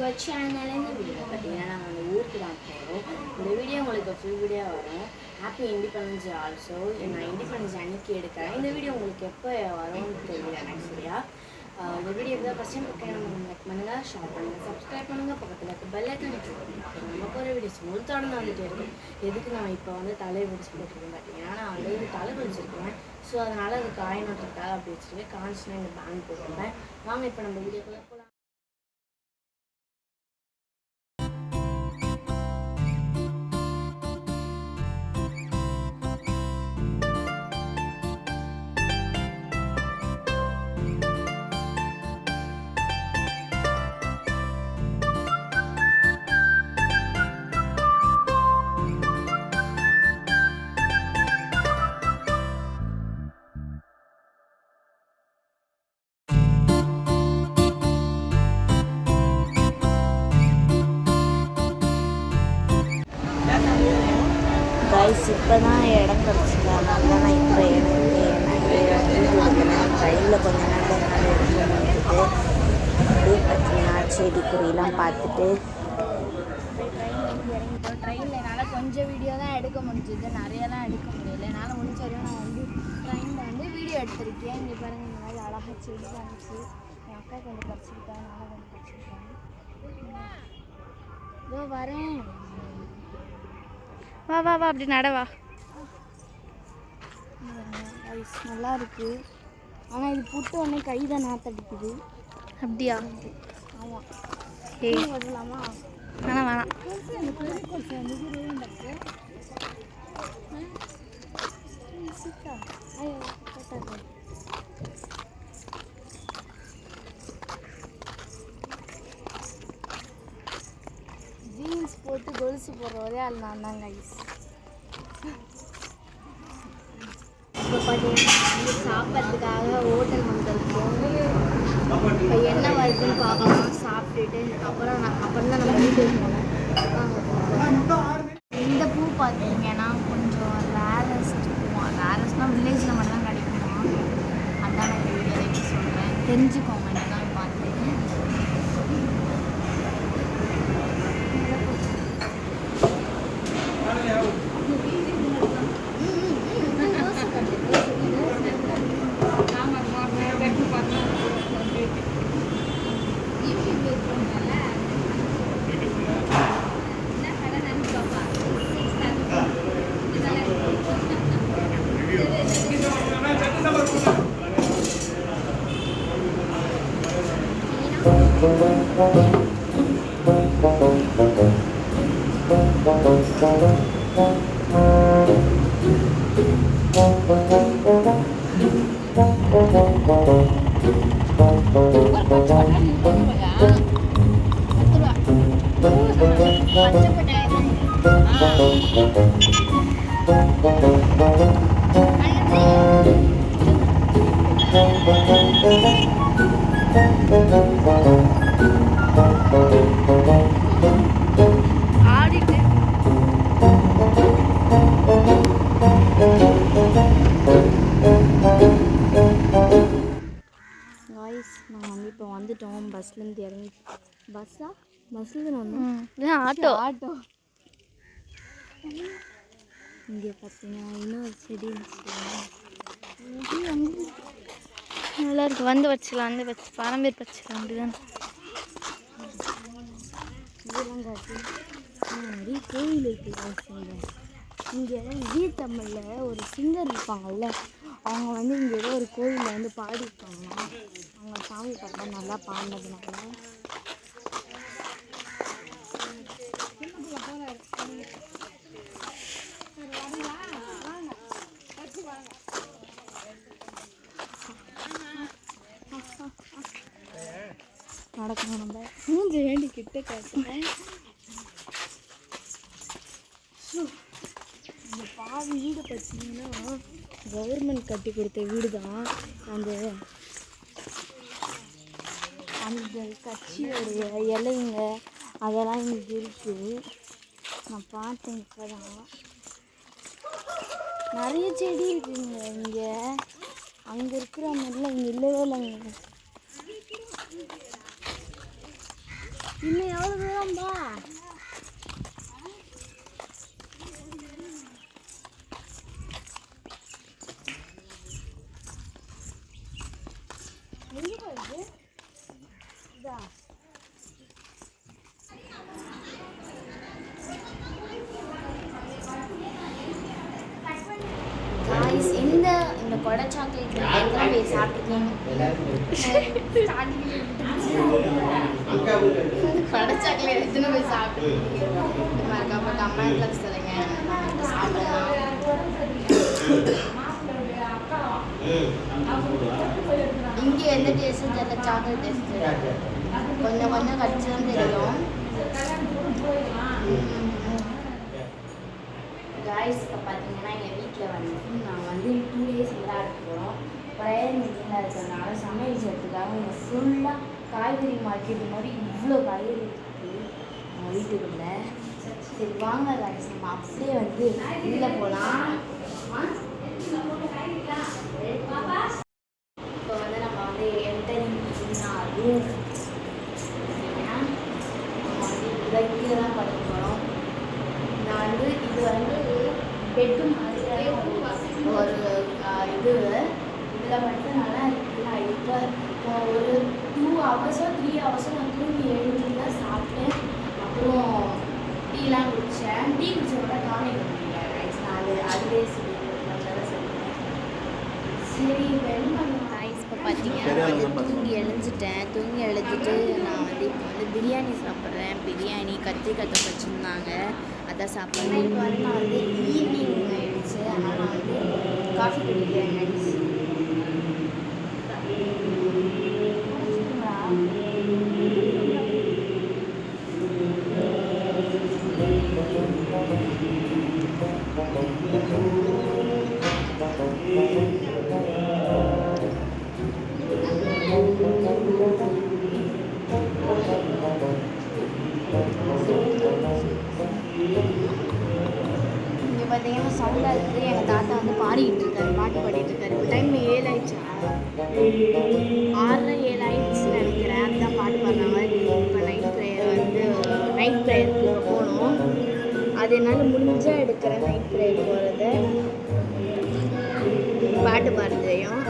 To அவர் சேனல். இந்த வீடியோ பார்த்தீங்கன்னா நாங்கள் அந்த ஊருக்கு தான் போகிறோம். இந்த வீடியோ உங்களுக்கு ஃபுல் வீடியோ வரும். Happy independence day also. நான் இண்டிபெண்டன்ஸ் அன்னைக்கு எடுக்கிறேன். இந்த வீடியோ உங்களுக்கு எப்போ வரும்னு தெரியல எனக்கு சரியா. இந்த வீடியோ தான் ஃபஸ்ட் டைம் லைக் பண்ணுங்கள், ஷேர் பண்ணுங்கள், சப்ஸ்கிரைப் பண்ணுங்கள், பக்கத்தில் இருக்க பெல் ஐக்கானை கிளிக் பண்ணுங்கள். நம்ம போகிற வீடியோஸ் உங்களுக்கு தொடர்ந்து வந்துகிட்டே இருக்கும். எதுக்கு நான் இப்போ வந்து தலை பிடிச்சி போட்டிருக்கேன் பார்த்தீங்கன்னா, நான் ஆல்ரெடி தலை பிடிச்சிருக்கேன். ஸோ அதனால் அது காயணுன்றதுக்காக அப்படி வச்சுருக்கேன். காஞ்சினா இந்த பேண்ட் போட்டிருப்பேன். வாங்க இப்போ நம்ம வீடியோக்குள்ளே போகலாம். கைஸ் இப்போ தான் இடம் கிடச்சிருக்காங்க. அதனால் நான் இப்போ எனக்கு ட்ரெயினில் கொஞ்சம் நேரம் எடுக்க முடிஞ்சுது. அப்படியே பார்த்தீங்கன்னா செடி கொடியெல்லாம் பார்த்துட்டு ட்ரெயினில் என்னால் கொஞ்சம் வீடியோ தான் எடுக்க முடிஞ்சுது, நிறையலாம் எடுக்க முடியல. என்னால் முடிஞ்ச வரையும் நான் வந்து ட்ரெயினில் வந்து வீடியோ எடுத்திருக்கேன். இங்கே பாருங்கள், இந்த மாதிரி அழகாக செடி காமிச்சு என் அக்கா கொஞ்சம் கிடச்சிருக்காங்க, நானும் கொஞ்சம் கிடச்சிருக்காங்க. இதோ வரேன், வா வா வா, அப்படி நடவா. நல்லா இருக்கு. ஆனால் இது புட்டு உடனே கை தான் நாத்தடிக்குது. அப்படியா? ஆமாம். ஏய் வரலாமா? வேணாம் வேணாம். ஜீன்ஸ் போட்டு கொலுசு போடுற ஒரே ஆள் நான் தான் கைஸ். இப்போ பார்த்தீங்கன்னா வந்து சாப்பிட்றதுக்காக ஹோட்டல் வந்திருக்கோம். இப்போ என்ன வருதுன்னு பார்க்கலாம். சாப்பிட்டுட்டு அப்புறம் தான் நம்ம வீட்டுக்கு போகணும். இந்த பூ பார்த்தீங்கன்னா கொஞ்சம் ரேரஸ்ட் பூ. ரேரஸ்ட்னால் வில்லேஜில் மட்டும் தான் கிடைக்குமா. அதான் நான் இந்த வீடியோவில் எப்படி சொல்கிறேன், தெரிஞ்சுக்கோங்க. என்னதான் பார்த்து ஆடிட்டு காய்ஸ் நாங்கள் வந்து இப்போ வந்துட்டோம். பஸ்லேருந்து இறங்கி பஸ்ஸில் வந்தோம். ஆட்டோ இங்கே பார்த்தீங்கன்னா இன்னொரு செடி நல்லா இருக்கு. வந்து வச்சுக்கலாம், வந்து வச்சு பாரம்பரிய வச்சுக்கலாம். அப்படிதான் இதெல்லாம் காட்டு நிறைய கோயில் இருக்குது. இங்கே ஜீ தமிழில் ஒரு சிங்கர் இருப்பாங்கல்ல, அவங்க வந்து இங்கே ஏதோ ஒரு கோயிலில் வந்து பாடியிருப்பாங்களாம். அவங்க சாமி பார்த்தா நல்லா பாடினதுனால நடக்கணும். நம்ம மூஞ்சி வேண்டி கிட்ட காட்டுறேன். இந்த பாதி வீடு பார்த்தீங்கன்னா கவர்மெண்ட் கட்டி கொடுத்த வீடு தான். அந்த கட்சியோடைய இலைங்க அதெல்லாம் இங்கே இருக்குது. நான் பார்த்தேன் இப்போ தான். நிறைய செடி இருக்குங்க இங்கே. அங்கே இருக்கிற மாதிரிலாம் இங்கே இல்லவே இல்லைங்க. இன்னும் எவ்வளோ தூரம்பா? எங்கே போகுது? இதா இந்த கொடை சாக்லேட் எத்தனை பேர் சாப்பிட்டுருக்கீங்க? கொடை சாக்லேட் எத்தனை பேர் சாப்பிட்டுருக்கீங்க? மறக்காம கமெண்ட்ல சொல்லுங்க. சாப்பிடலாம். இங்கே எந்த டேஸ்ட்டும் தெரியல, சாக்லேட் டேஸ்ட் கொஞ்சம் கொஞ்சம் கடிச்சுதான் தெரியும். காய்ஸ் இப்போ பார்த்தீங்கன்னா எங்கள் வீட்டில் வந்து நான் வந்து 2 days விளையாட போகிறோம். ப்ரேயர் மீட்டிங்கில் இருக்கிறதுனால சமையல் செய்யறதுக்காக இங்கே ஃபுல்லாக காய்கறி மார்க்கெட் மாதிரி இவ்வளோ காய்கறி இருக்குது நம்ம வீட்டுக்குள்ளே. சரி வாங்க காய்ஸ் நம்ம அப்படியே வந்து உள்ளே போகலாம். இப்போ வந்து நம்ம வந்து என்டரிங் ரூம் நம்ம வந்து இங்கே தான் படுக்க போகிறோம். நான் வந்து இது வந்து பெட்டு மாதிரி ஒரு இது இதில் மட்டும் நல்லா இருக்குது. நான் இப்போ ஒரு 2 hours 3 hours நான் தூங்கி எழுதி தான் சாப்பிட்டேன். அப்புறம் டீலாம் குடித்தேன். டீ குடிச்சோட டானிக் குடிக்கல. நான் அதுவே சொல்லிட்டேன். சரி இப்போ என்ன பண்ணுவேன் ரைஸ். இப்போ பார்த்தீங்கன்னா நான் வந்து தூங்கி எழுந்துட்டு நான் வந்து இப்போ வந்து பிரியாணி சாப்பிட்றேன். பிரியாணி கத்திரிக்காய் தொக்கு வச்சுருந்தாங்க, அதான் சாப்பிட்றேன். இப்போ வந்து நான் வந்து ஈவினிங் ஆகிடுச்சு, அதனால் நான் வந்து காஃபி குடிக்கிறேன் ரைஸ். இங்கே பார்த்தீங்கன்னா சவுண்டாக இருக்குது. எங்கள் தாத்தா வந்து பாடிக்கிட்டு இருக்காரு, பாட்டு பாடிட்டு இருக்காரு. இப்போ டைம் 7 ஆயிடுச்சா, 6:30 7 ஆயிடுச்சுன்னு நினைக்கிறேன். அதுதான் பாட்டு பாடுறாங்க. இப்போ நைட் ப்ரேயருக்கு இப்போ போகணும். அது என்னால் முடிஞ்சால் எடுக்கிறேன். நைட் ப்ரேயர் போகிறத பாட்டு பாடுறதையும்